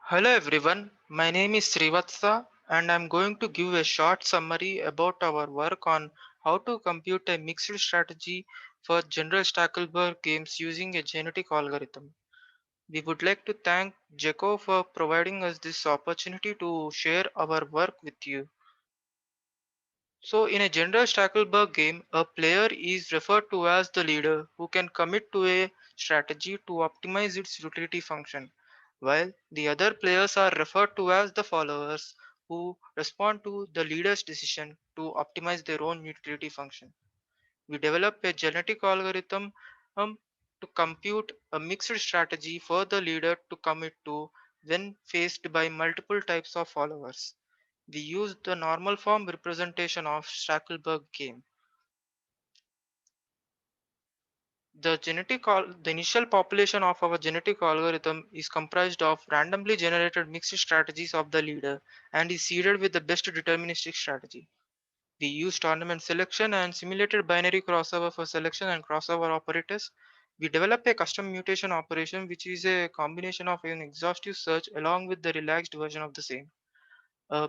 Hello everyone, my name is Srivathsa and I'm going to give a short summary about our work on how to compute a mixed strategy for General Stackelberg games using a genetic algorithm. We would like to thank GECCO for providing us this opportunity to share our work with you. So in a General Stackelberg game, a player is referred to as the leader who can commit to a strategy to optimize its utility function, while the other players are referred to as the followers who respond to the leader's decision to optimize their own utility function. We develop a genetic algorithm um, to compute a mixed strategy for the leader to commit to when faced by multiple types of followers. We use the normal form representation of Stackelberg game. The initial population of our genetic algorithm is comprised of randomly generated mixed strategies of the leader and is seeded with the best deterministic strategy. We use tournament selection and simulated binary crossover for selection and crossover operators. We develop a custom mutation operation which is a combination of an exhaustive search along with the relaxed version of the same. Uh,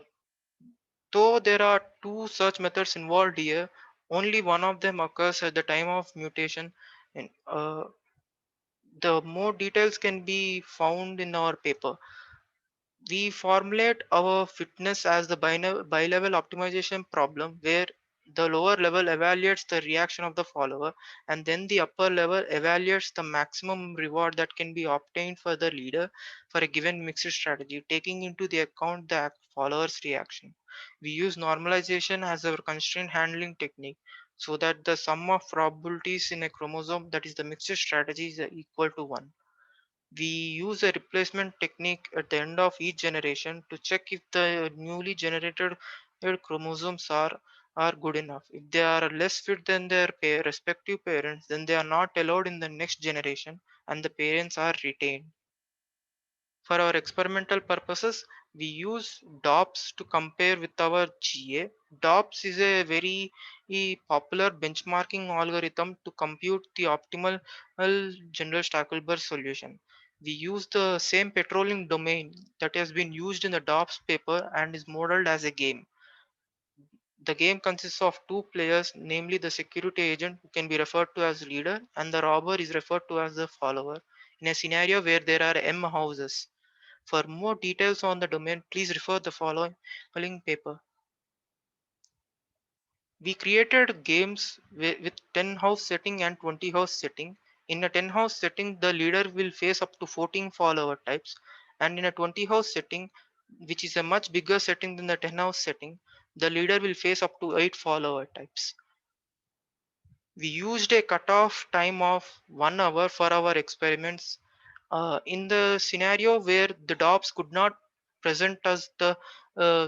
Though there are two search methods involved here, only one of them occurs at the time of mutation. And the more details can be found in our paper. We formulate our fitness as the bi-level optimization problem where the lower level evaluates the reaction of the follower and then the upper level evaluates the maximum reward that can be obtained for the leader for a given mixed strategy, taking into the account the follower's reaction. We use normalization as our constraint handling technique so that the sum of probabilities in a chromosome, that is the mixed strategy, is equal to 1. We use a replacement technique at the end of each generation to check if the newly generated chromosomes are good enough. If they are less fit than their respective parents, then they are not allowed in the next generation and the parents are retained. For our experimental purposes, we use DOPS to compare with our GA. DOPS is a very popular benchmarking algorithm to compute the optimal General Stackelberg solution. We use the same patrolling domain that has been used in the DOPS paper and is modeled as a game. The game consists of two players, namely the security agent, who can be referred to as leader, and the robber is referred to as the follower, in a scenario where there are M houses. For more details on the domain, please refer the following paper. We created games with 10 house setting and 20 house setting. In a 10 house setting, the leader will face up to 14 follower types, and in a 20 house setting, which is a much bigger setting than the 10 house setting, the leader will face up to 8 follower types. We used a cutoff time of 1 hour for our experiments. In the scenario where the DOPS could not present us the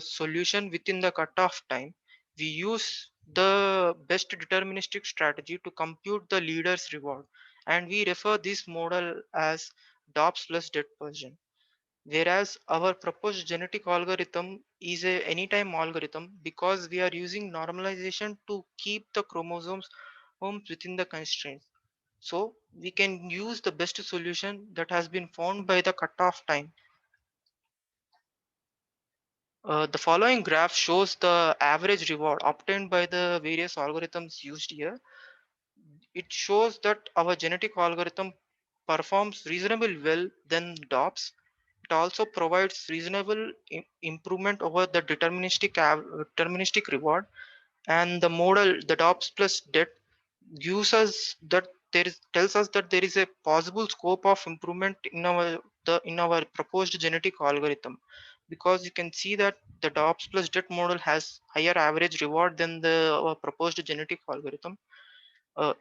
solution within the cutoff time, we use the best deterministic strategy to compute the leader's reward, and we refer this model as DOPS plus dead version. Whereas our proposed genetic algorithm is a anytime algorithm because we are using normalization to keep the chromosomes within the constraints. So we can use the best solution that has been found by the cutoff time. The following graph shows the average reward obtained by the various algorithms used here. It shows that our genetic algorithm performs reasonably well than DOPS. It also provides reasonable improvement over the deterministic reward, and the model, the DOPS plus det, gives us that tells us that there is a possible scope of improvement in our proposed genetic algorithm, because you can see that the DOPS plus det model has higher average reward than the our proposed genetic algorithm. Uh,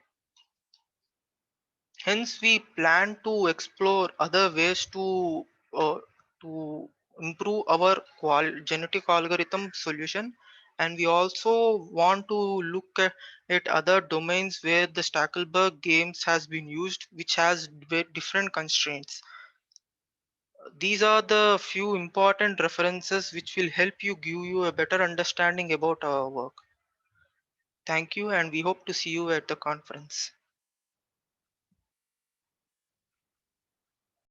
Hence, we plan to explore other ways to improve our genetic algorithm solution, and we also want to look at other domains where the Stackelberg games has been used, which has different constraints. These are the few important references which will help you give you a better understanding about our work. Thank you, and we hope to see you at the conference.